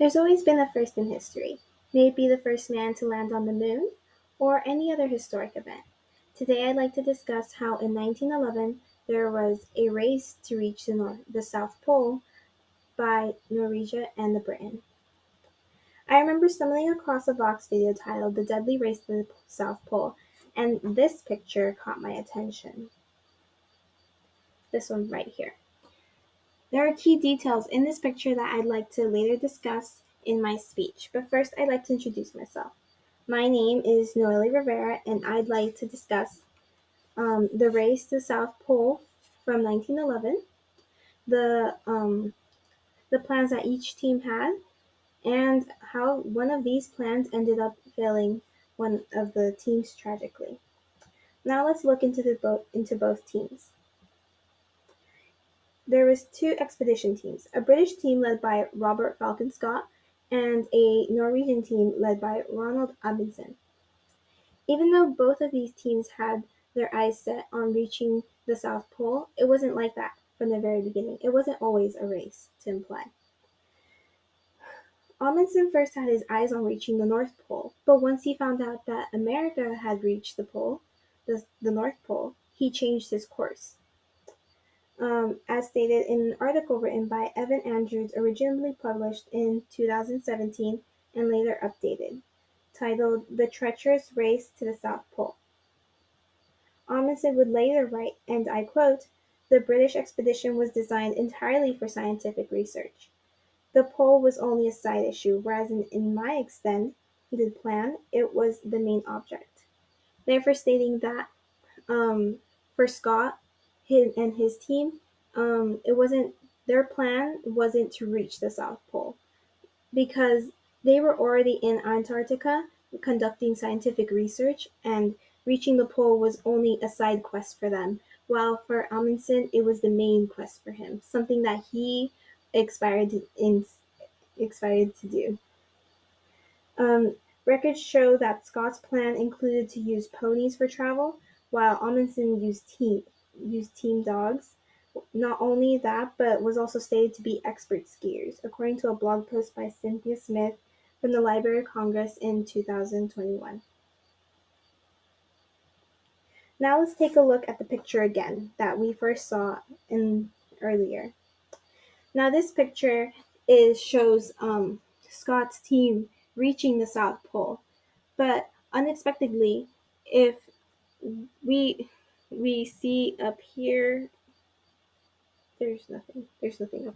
There's always been a first in history. May it be the first man to land on the moon, or any other historic event. Today I'd like to discuss how in 1911 there was a race to reach the South Pole by Norwegia and the Britain. I remember stumbling across a Vox video titled The Deadly Race to the South Pole, and this picture caught my attention. This one right here. There are key details in this picture that I'd like to later discuss in my speech, but first I'd like to introduce myself. My name is Noelle Rivera, and I'd like to discuss the race to the South Pole from 1911, the the plans that each team had, and how one of these plans ended up failing one of the teams tragically. Now let's look into both teams. There was two expedition teams, a British team led by Robert Falcon Scott and a Norwegian team led by Ronald Amundsen. Even though both of these teams had their eyes set on reaching the South Pole, it wasn't like that from the very beginning. It wasn't always a race to imply. Amundsen first had his eyes on reaching the North Pole, but once he found out that America had reached the North Pole, he changed his course. As stated in an article written by Evan Andrews, originally published in 2017 and later updated, titled The Treacherous Race to the South Pole. Amundsen would later write, and I quote, "The British expedition was designed entirely for scientific research. The pole was only a side issue, whereas in my extended plan, it was the main object." Therefore stating that for Scott and his team, it wasn't their plan wasn't to reach the South Pole because they were already in Antarctica conducting scientific research, and reaching the pole was only a side quest for them. While for Amundsen, it was the main quest for him, something that he expired to do. Records show that Scott's plan included to use ponies for travel, while Amundsen used team dogs. Not only that, but was also stated to be expert skiers, according to a blog post by Cynthia Smith from the Library of Congress in 2021. Now let's take a look at the picture again that we first saw in earlier. Now this picture shows Scott's team reaching the South Pole, but unexpectedly, if we we see up here, there's nothing up there.